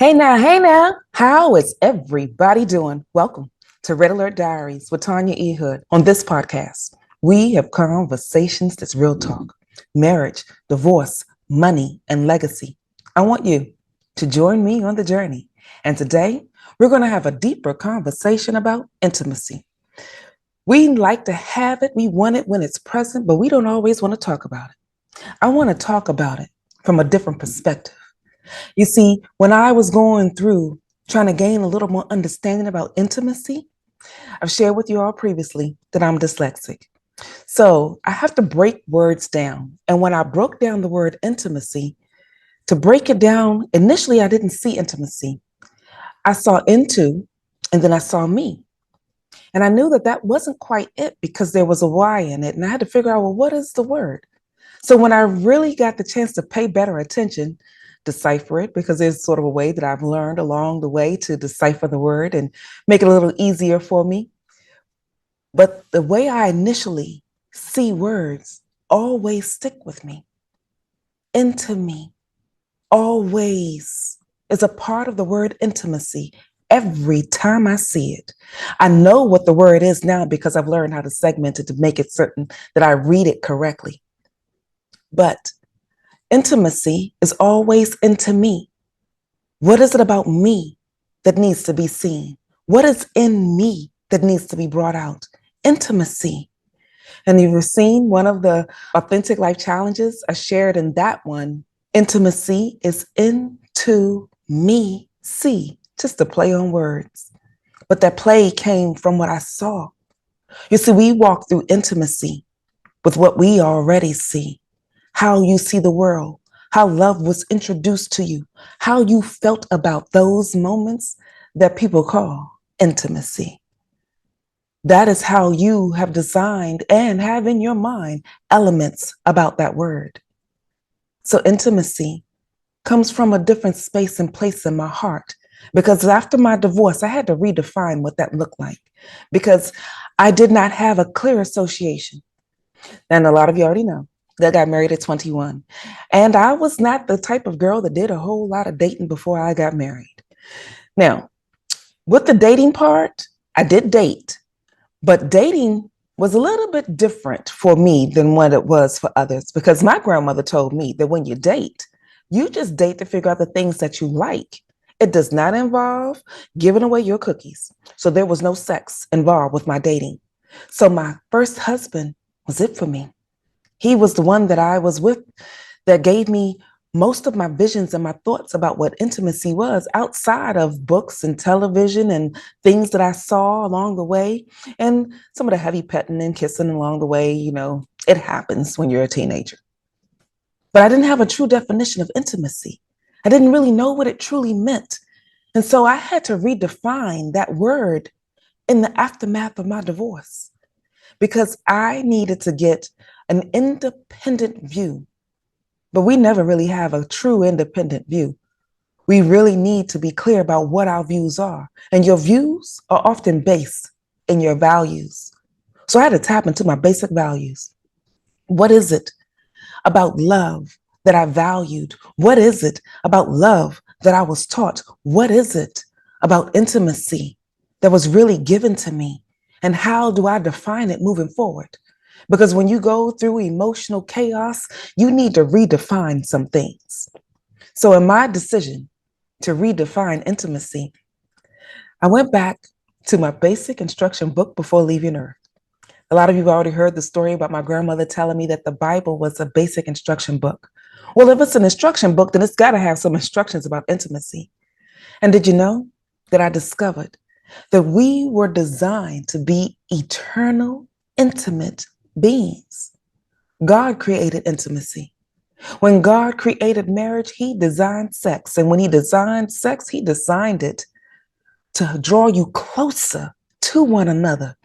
Hey now, how is everybody doing? Welcome to Red Alert Diaries with Tanya E. Hood. On this podcast, we have conversations that's real talk, marriage, divorce, money, and legacy. I want you to join me on the journey. And today, we're going to have a deeper conversation about intimacy. We like to have it, we want it when it's present, but we don't always want to talk about it. I want to talk about it from a different perspective. You see, when I was going through trying to gain a little more understanding about intimacy, I've shared with you all previously that I'm dyslexic. So I have to break words down. And when I broke down the word intimacy, to break it down, initially I didn't see intimacy. I saw into, and then I saw me. And I knew that that wasn't quite it because there was a Y in it. And I had to figure out, well, what is the word? So when I really got the chance to pay better attention, decipher it, because there's sort of a way that I've learned along the way to decipher the word and make it a little easier for me. But the way I initially see words always stick with me. Into me, always is a part of the word intimacy. Every time I see it, I know what the word is now because I've learned how to segment it to make it certain that I read it correctly. But intimacy is always into me. What is it about me that needs to be seen? What is in me that needs to be brought out? Intimacy. And you've seen one of the authentic life challenges I shared in that one. Intimacy is into me, see, just a play on words. But that play came from what I saw. You see, we walk through intimacy with what we already see. How you see the world, how love was introduced to you, how you felt about those moments that people call intimacy. That is how you have designed and have in your mind elements about that word. So intimacy comes from a different space and place in my heart, because after my divorce, I had to redefine what that looked like because I did not have a clear association. And a lot of you already know that got married at 21. And I was not the type of girl that did a whole lot of dating before I got married. Now, with the dating part, I did date, but dating was a little bit different for me than what it was for others, because my grandmother told me that when you date, you just date to figure out the things that you like. It does not involve giving away your cookies. So there was no sex involved with my dating. So my first husband was it for me. He was the one that I was with that gave me most of my visions and my thoughts about what intimacy was outside of books and television and things that I saw along the way. And some of the heavy petting and kissing along the way, it happens when you're a teenager. But I didn't have a true definition of intimacy. I didn't really know what it truly meant. And so I had to redefine that word in the aftermath of my divorce because I needed to get an independent view. But we never really have a true independent view. We really need to be clear about what our views are. And your views are often based in your values. So I had to tap into my basic values. What is it about love that I valued? What is it about love that I was taught? What is it about intimacy that was really given to me? And how do I define it moving forward? Because when you go through emotional chaos, you need to redefine some things. So in my decision to redefine intimacy, I went back to my basic instruction book before leaving Earth. A lot of you have already heard the story about my grandmother telling me that the Bible was a basic instruction book. Well, if it's an instruction book, then it's got to have some instructions about intimacy. And did you know that I discovered that we were designed to be eternal, intimate beings? God created intimacy. When God created marriage, he designed sex. And when he designed sex, he designed it to draw you closer to one another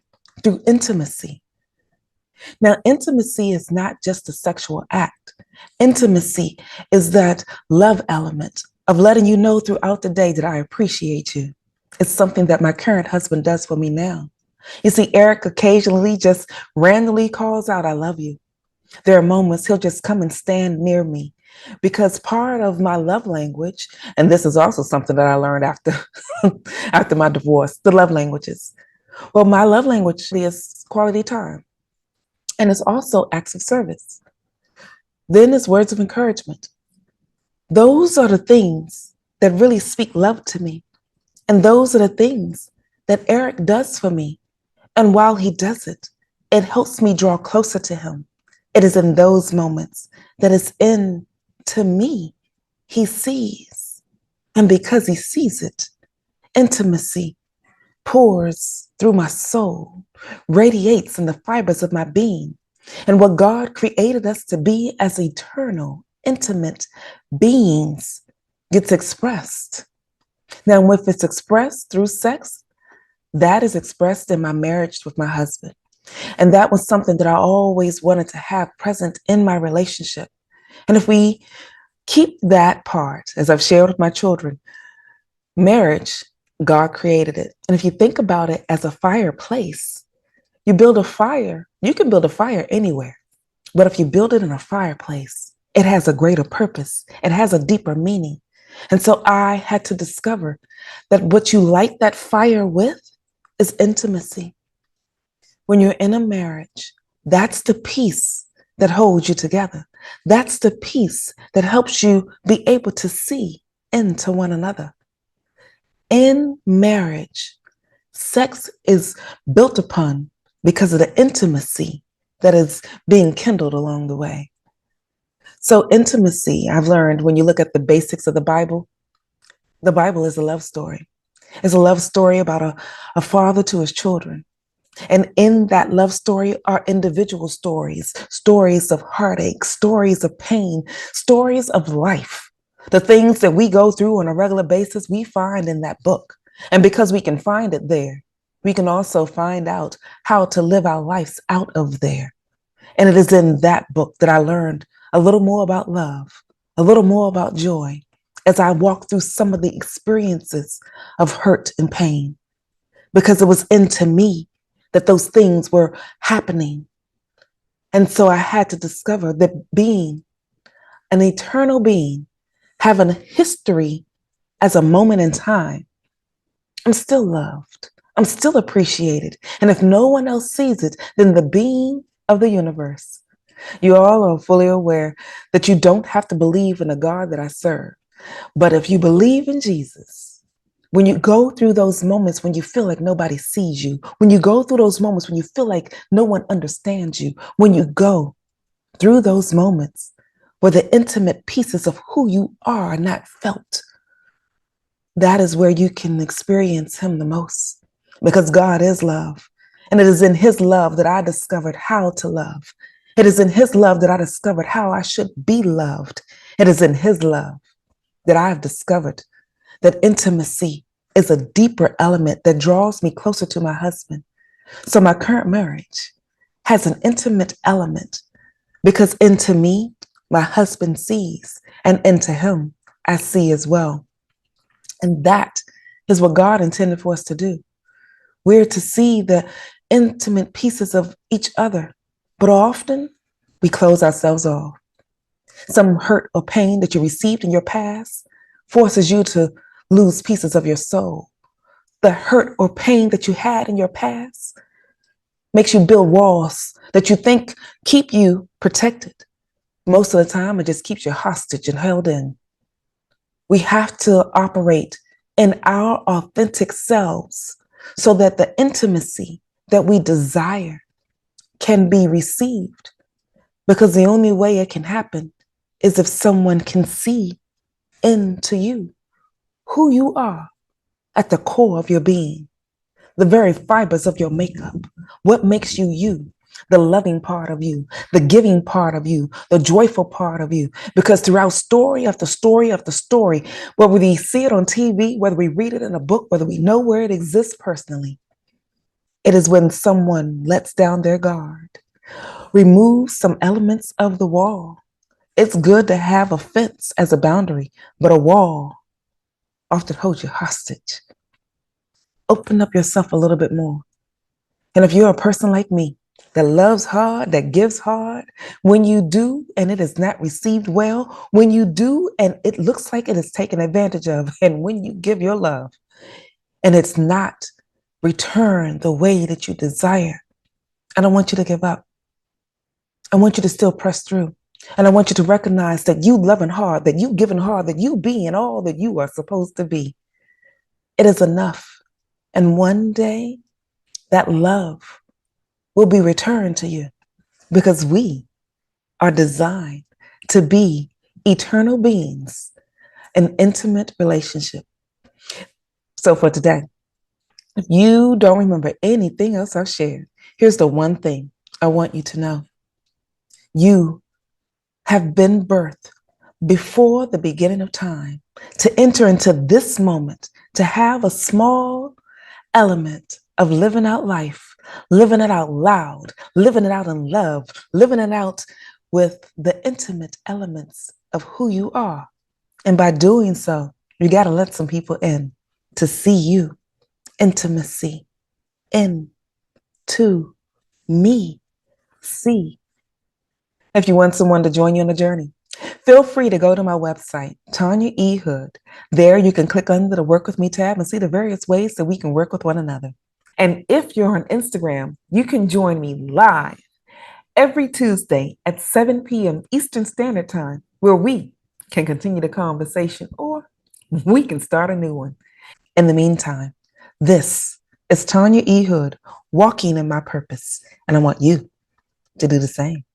through intimacy. Now, intimacy is not just a sexual act. Intimacy is that love element of letting you know throughout the day that I appreciate you. It's something that my current husband does for me now. You see, Eric occasionally just randomly calls out, I love you. There are moments he'll just come and stand near me because part of my love language, and this is also something that I learned after after my divorce, the love languages. Well, my love language is quality time, and it's also acts of service. Then it's words of encouragement. Those are the things that really speak love to me. And those are the things that Eric does for me. And while he does it, it helps me draw closer to him. It is in those moments that it's in to me. He sees. And because he sees it, intimacy pours through my soul, radiates in the fibers of my being. And what God created us to be as eternal, intimate beings gets expressed. Now, if it's expressed through sex, that is expressed in my marriage with my husband. And that was something that I always wanted to have present in my relationship. And if we keep that part, as I've shared with my children, marriage, God created it. And if you think about it as a fireplace, you build a fire, you can build a fire anywhere. But if you build it in a fireplace, it has a greater purpose. It has a deeper meaning. And so I had to discover that what you light that fire with is intimacy. When you're in a marriage, that's the peace that holds you together. That's the peace that helps you be able to see into one another. In marriage, sex is built upon because of the intimacy that is being kindled along the way. So intimacy, I've learned when you look at the basics of the Bible is a love story. It's a love story about a father to his children. And in that love story are individual stories, stories of heartache, stories of pain, stories of life. The things that we go through on a regular basis, we find in that book. And because we can find it there, we can also find out how to live our lives out of there. And it is in that book that I learned a little more about love, a little more about joy, as I walked through some of the experiences of hurt and pain, because it was into me that those things were happening. And so I had to discover that being an eternal being, having a history as a moment in time, I'm still loved. I'm still appreciated. And if no one else sees it, then the being of the universe. You all are fully aware that you don't have to believe in the God that I serve. But if you believe in Jesus, when you go through those moments when you feel like nobody sees you, when you go through those moments when you feel like no one understands you, when you go through those moments where the intimate pieces of who you are not felt, that is where you can experience him the most, because God is love. And it is in his love that I discovered how to love. It is in his love that I discovered how I should be loved. It is in his love that I've discovered that intimacy is a deeper element that draws me closer to my husband. So my current marriage has an intimate element because into me, my husband sees, and into him, I see as well. And that is what God intended for us to do. We're to see the intimate pieces of each other, but often we close ourselves off. Some hurt or pain that you received in your past forces you to lose pieces of your soul. The hurt or pain that you had in your past makes you build walls that you think keep you protected. Most of the time, it just keeps you hostage and held in. We have to operate in our authentic selves so that the intimacy that we desire can be received. Because the only way it can happen is if someone can see into you, who you are at the core of your being, the very fibers of your makeup, what makes you you, the loving part of you, the giving part of you, the joyful part of you. Because throughout story after story after story, whether we see it on TV, whether we read it in a book, whether we know where it exists personally, it is when someone lets down their guard, removes some elements of the wall. It's good to have a fence as a boundary, but a wall often holds you hostage. Open up yourself a little bit more. And if you're a person like me, that loves hard, that gives hard, when you do and it is not received well, when you do and it looks like it is taken advantage of, and when you give your love and it's not returned the way that you desire, I don't want you to give up. I want you to still press through. And I want you to recognize that you loving hard, that you giving hard, that you being all that you are supposed to be, it is enough. And one day that love will be returned to you because we are designed to be eternal beings, an intimate relationship. So for today, if you don't remember anything else I've shared, here's the one thing I want you to know. You have been birthed before the beginning of time to enter into this moment, to have a small element of living out life, living it out loud, living it out in love, living it out with the intimate elements of who you are. And by doing so, you got to let some people in to see you. Intimacy into me. See. If you want someone to join you on the journey, feel free to go to my website, Tanya E. Hood. There you can click under the Work With Me tab and see the various ways that we can work with one another. And if you're on Instagram, you can join me live every Tuesday at 7 p.m. Eastern Standard Time, where we can continue the conversation or we can start a new one. In the meantime, this is Tanya E. Hood walking in my purpose, and I want you to do the same.